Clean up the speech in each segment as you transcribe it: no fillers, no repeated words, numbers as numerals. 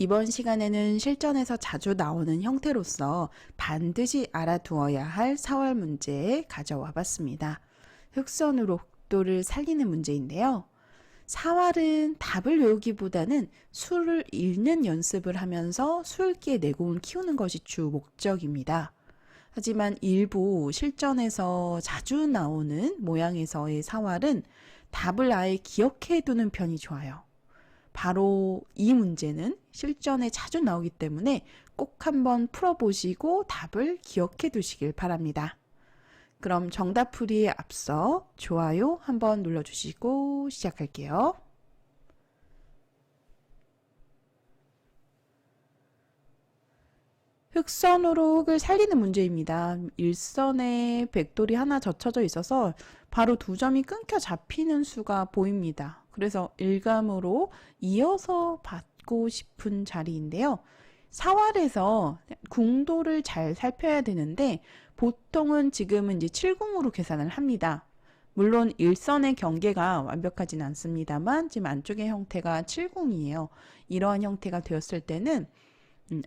이번 시간에는 실전에서 자주 나오는 형태로서 반드시 알아두어야 할 사활 문제 가져와 봤습니다. 흑선으로 흑도를 살리는 문제인데요. 사활은 답을 외우기보다는 수를 읽는 연습을 하면서 수읽기의 내공을 키우는 것이 주 목적입니다. 하지만 일부 실전에서 자주 나오는 모양에서의 사활은 답을 아예 기억해 두는 편이 좋아요. 바로 이 문제는 실전에 자주 나오기 때문에 꼭 한번 풀어보시고 답을 기억해 두시길 바랍니다. 그럼 정답 풀이에 앞서 좋아요 한번 눌러주시고 시작할게요. 흑선으로 흑을 살리는 문제입니다. 일선에 백돌이 하나 젖혀져 있어서 바로 두 점이 끊겨 잡히는 수가 보입니다. 그래서 일감으로 이어서 받고 싶은 자리인데요. 사활에서 궁도를 잘 살펴야 되는데 보통은 지금은 이제 7궁으로 계산을 합니다. 물론 일선의 경계가 완벽하진 않습니다만 지금 안쪽의 형태가 7궁이에요. 이러한 형태가 되었을 때는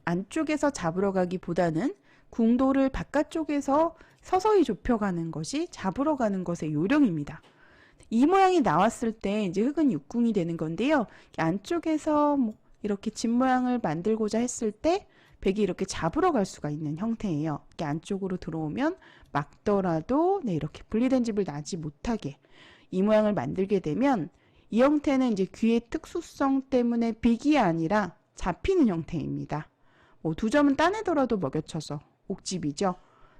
안쪽에서 잡으러 가기보다는 궁도를 바깥쪽에서 서서히 좁혀가는 것이 잡으러 가는 것의 요령입니다. 이 모양이 나왔을 때 이제 흑은 육궁이 되는 건데요. 안쪽에서 이렇게 집 모양을 만들고자 했을 때 백이 이렇게 잡으러 갈 수가 있는 형태예요. 이렇게 안쪽으로 들어오면 막더라도 이렇게 분리된 집을 나지 못하게 이 모양을 만들게 되면 이 형태는 이제 귀의 특수성 때문에 빅이 아니라 잡히는 형태입니다. 두 점은 따내더라도 먹여쳐서 옥집이죠.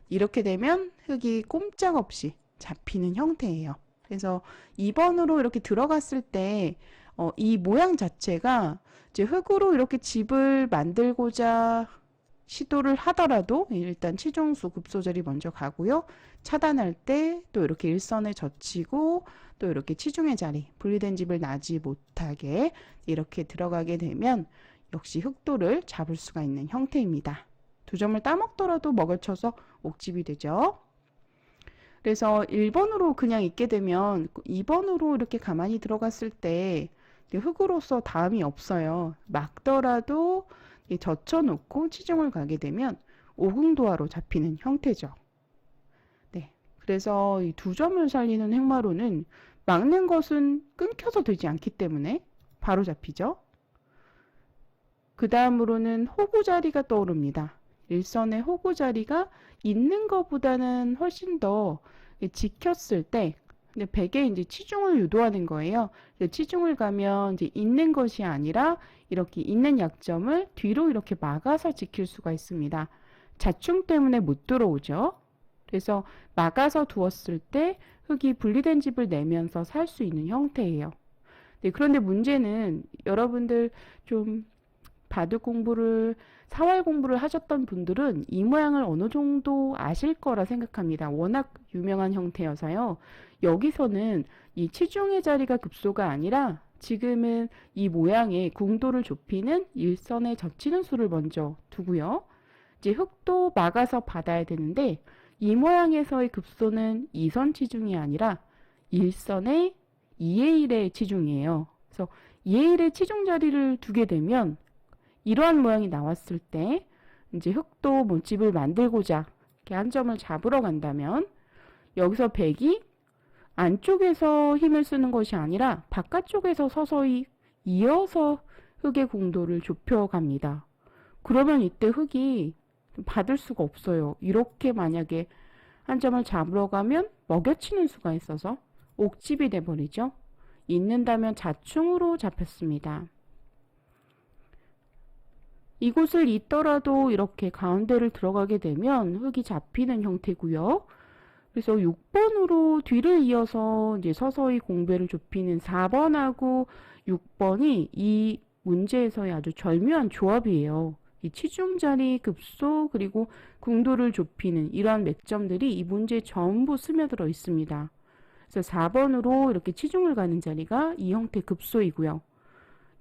이렇게 되면 흑이 꼼짝없이 잡히는 형태예요. 그래서 2번으로 이렇게 들어갔을 때 이 모양 자체가 이제 흑으로 이렇게 집을 만들고자 시도를 하더라도 일단 치중수 급소절이 먼저 가고요. 차단할 때 또 이렇게 일선에 젖히고 또 이렇게 치중의 자리, 분리된 집을 나지 못하게 이렇게 들어가게 되면 역시 흑도를 잡을 수가 있는 형태입니다. 두 점을 따먹더라도 먹여쳐서 옥집이 되죠. 그래서 1번으로 그냥 있게 되면 2번으로 이렇게 가만히 들어갔을 때 흑으로서 다음이 없어요. 막더라도 젖혀놓고 치중을 가게 되면 오궁도화로 잡히는 형태죠. 네, 그래서 이 두 점을 살리는 행마로는 막는 것은 끊겨서 되지 않기 때문에 바로 잡히죠. 그 다음으로는 호구 자리가 떠오릅니다. 일선의 호구 자리가 있는 것보다는 훨씬 더 지켰을 때 백에 이제 치중을 유도하는 거예요. 치중을 가면 이제 있는 것이 아니라 이렇게 있는 약점을 뒤로 이렇게 막아서 지킬 수가 있습니다. 자충 때문에 못 들어오죠. 그래서 막아서 두었을 때 흑이 분리된 집을 내면서 살 수 있는 형태예요. 네, 그런데 문제는 여러분들 좀 바둑 공부를 사활 공부를 하셨던 분들은 이 모양을 어느 정도 아실 거라 생각합니다. 워낙 유명한 형태여서요. 여기서는 이 치중의 자리가 급소가 아니라 지금은 이 모양의 궁도를 좁히는 일선에 젖히는 수를 먼저 두고요. 이제 흑도 막아서 받아야 되는데 이 모양에서의 급소는 2선 치중이 아니라 1선의 2의 1의 치중이에요. 그래서 2의 1의 치중 자리를 두게 되면 이러한 모양이 나왔을 때 이제 흑도 집을 만들고자 이렇게 한 점을 잡으러 간다면 여기서 백이 안쪽에서 힘을 쓰는 것이 아니라 바깥쪽에서 서서히 이어서 흑의 궁도를 좁혀갑니다. 그러면 이때 흑이 받을 수가 없어요. 이렇게 만약에 한 점을 잡으러 가면 먹여치는 수가 있어서 옥집이 돼버리죠. 있는다면 자충으로 잡혔습니다. 이곳을 잇더라도 이렇게 가운데를 들어가게 되면 흑이 잡히는 형태고요. 그래서 6번으로 뒤를 이어서 이제 서서히 공배를 좁히는 4번하고 6번이 이 문제에서의 아주 절묘한 조합이에요. 이 치중자리 급소 그리고 궁도를 좁히는 이러한 맥점들이 이 문제에 전부 스며들어 있습니다. 그래서 4번으로 이렇게 치중을 가는 자리가 이 형태 급소이고요.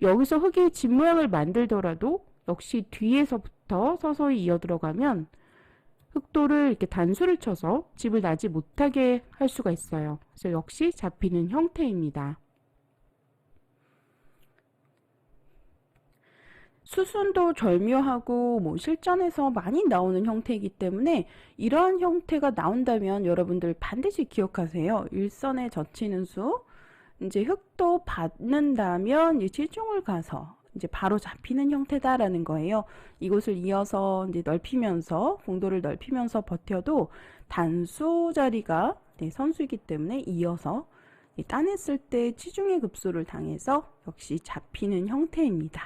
여기서 흑이 집 모양을 만들더라도 역시 뒤에서부터 서서히 이어 들어가면 흑도를 이렇게 단수를 쳐서 집을 나지 못하게 할 수가 있어요. 그래서 역시 잡히는 형태입니다. 수순도 절묘하고 실전에서 많이 나오는 형태이기 때문에 이러한 형태가 나온다면 여러분들 반드시 기억하세요. 일선에 젖히는 수, 이제 흙도 받는다면 이제 치중을 가서 이제 바로 잡히는 형태다라는 거예요. 이곳을 이어서 이제 넓히면서 공도를 넓히면서 버텨도 단수 자리가 선수이기 때문에 이어서 따냈을 때 치중의 급소를 당해서 역시 잡히는 형태입니다.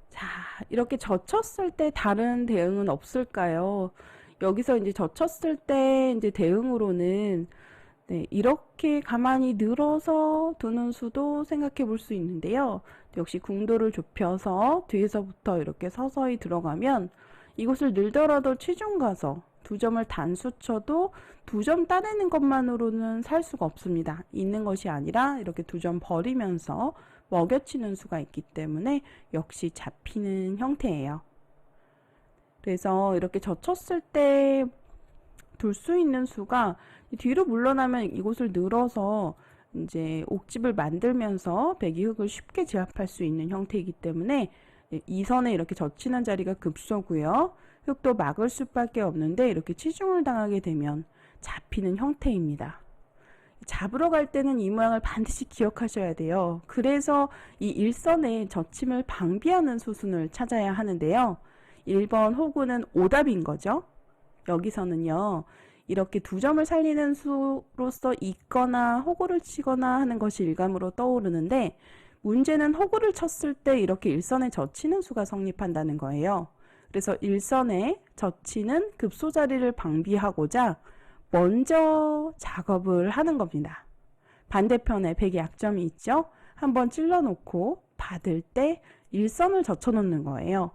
자, 이렇게 젖혔을 때 다른 대응은 없을까요? 여기서 이제 젖혔을 때 이제 대응으로는 이렇게 가만히 늘어서 두는 수도 생각해 볼 수 있는데요. 역시 궁도를 좁혀서 뒤에서부터 이렇게 서서히 들어가면 이곳을 늘더라도 치중 가서 두 점을 단수 쳐도 두 점 따내는 것만으로는 살 수가 없습니다. 있는 것이 아니라 이렇게 두 점 버리면서 먹여치는 수가 있기 때문에 역시 잡히는 형태예요. 그래서 이렇게 젖혔을 때 둘 수 있는 수가 뒤로 물러나면 이곳을 늘어서 이제 옥집을 만들면서 배기흙을 쉽게 제압할 수 있는 형태이기 때문에 이 선에 이렇게 젖히는 자리가 급소고요. 흙도 막을 수밖에 없는데 이렇게 치중을 당하게 되면 잡히는 형태입니다. 잡으러 갈 때는 이 모양을 반드시 기억하셔야 돼요. 그래서 이 일선의 젖힘을 방비하는 수순을 찾아야 하는데요. 1번 호구는 오답인 거죠. 여기서는요. 이렇게 두 점을 살리는 수로서 있거나 호구를 치거나 하는 것이 일감으로 떠오르는데 문제는 호구를 쳤을 때 이렇게 일선에 젖히는 수가 성립한다는 거예요. 그래서 일선에 젖히는 급소 자리를 방비하고자 먼저 작업을 하는 겁니다. 반대편에 백의 약점이 있죠. 한번 찔러 놓고 받을 때 일선을 젖혀 놓는 거예요.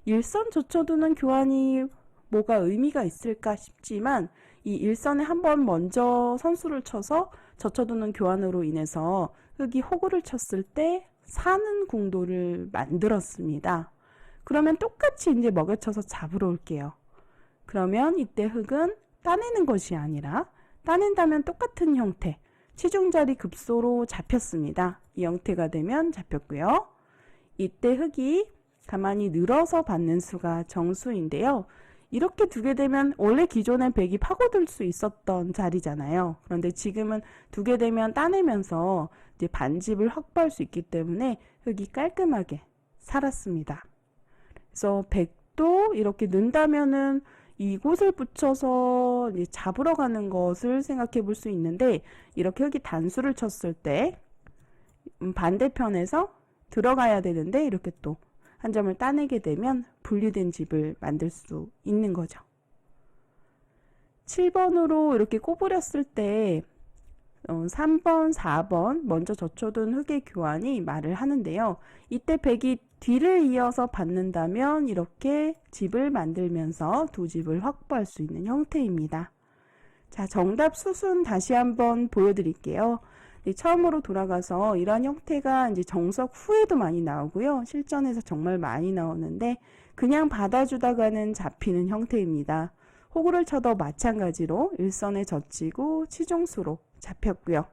일선 젖혀두는 교환이 뭐가 의미가 있을까 싶지만 이 일선에 한번 먼저 선수를 쳐서 젖혀두는 교환으로 인해서 흙이 호구를 쳤을 때 사는 궁도를 만들었습니다. 그러면 똑같이 이제 먹여쳐서 잡으러 올게요. 그러면 이때 흙은 따내는 것이 아니라 따낸다면 똑같은 형태, 치중자리 급소로 잡혔습니다. 이 형태가 되면 잡혔고요. 이때 흙이 가만히 늘어서 받는 수가 정수인데요. 이렇게 두게 되면 원래 기존의 백이 파고들 수 있었던 자리잖아요. 그런데 지금은 두게 되면 따내면서 이제 반집을 확보할 수 있기 때문에 흙이 깔끔하게 살았습니다. 그래서 백도 이렇게 는다면은 이곳을 붙여서 이제 잡으러 가는 것을 생각해 볼 수 있는데 이렇게 흙이 단수를 쳤을 때 반대편에서 들어가야 되는데 이렇게 또 한 점을 따내게 되면 분리된 집을 만들 수 있는 거죠. 7번으로 이렇게 꼬부렸을 때 3번, 4번 먼저 젖혀둔 흙의 교환이 말을 하는데요. 이때 백이 뒤를 이어서 받는다면 이렇게 집을 만들면서 두 집을 확보할 수 있는 형태입니다. 자, 정답 수순 다시 한번 보여드릴게요. 처음으로 돌아가서 이러한 형태가 이제 정석 후에도 많이 나오고요. 실전에서 정말 많이 나오는데 그냥 받아주다가는 잡히는 형태입니다. 호구를 쳐도 마찬가지로 일선에 젖히고 치중수로 잡혔고요.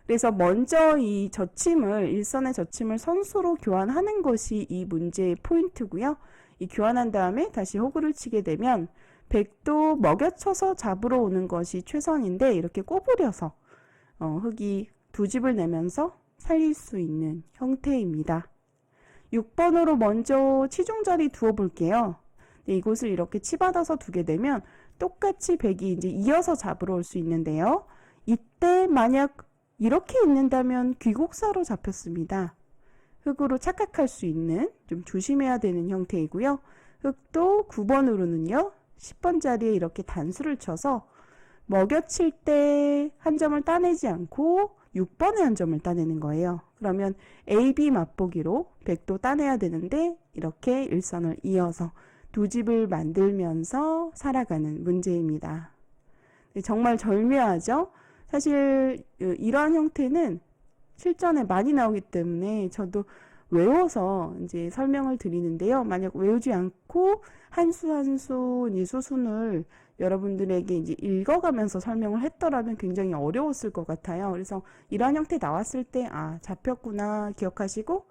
그래서 먼저 이 젖힘을 일선의 젖힘을 선수로 교환하는 것이 이 문제의 포인트고요. 이 교환한 다음에 다시 호구를 치게 되면 백도 먹여쳐서 잡으러 오는 것이 최선인데 이렇게 꼬부려서 흙이 두 집을 내면서 살릴 수 있는 형태입니다. 6번으로 먼저 치중자리 두어 볼게요. 이곳을 이렇게 치받아서 두게 되면 똑같이 백이 이제 이어서 잡으러 올 수 있는데요. 이때 만약 이렇게 있는다면 귀곡사로 잡혔습니다. 흙으로 착각할 수 있는 좀 조심해야 되는 형태이고요. 흙도 9번으로는요. 10번 자리에 이렇게 단수를 쳐서 먹여칠 때 한 점을 따내지 않고 6번에 한 점을 따내는 거예요. 그러면 A, B 맛보기로 백도 따내야 되는데 이렇게 일선을 이어서 두 집을 만들면서 살아가는 문제입니다. 정말 절묘하죠? 사실 이러한 형태는 실전에 많이 나오기 때문에 저도 외워서 이제 설명을 드리는데요. 만약 외우지 않고 한 수 한 수 수순을 여러분들에게 이제 읽어가면서 설명을 했더라면 굉장히 어려웠을 것 같아요. 그래서 이런 형태 나왔을 때, 아, 잡혔구나 기억하시고,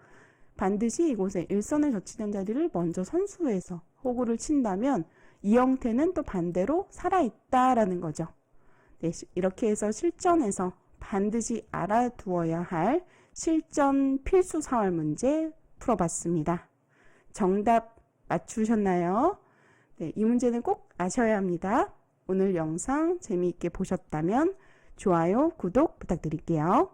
반드시 이곳에 일선에 젖히는 자리를 먼저 선수해서 호구를 친다면 이 형태는 또 반대로 살아있다라는 거죠. 네, 이렇게 해서 실전에서 반드시 알아두어야 할 실전 필수 사활 문제 풀어봤습니다. 정답 맞추셨나요? 네, 이 문제는 꼭 아셔야 합니다. 오늘 영상 재미있게 보셨다면 좋아요, 구독 부탁드릴게요.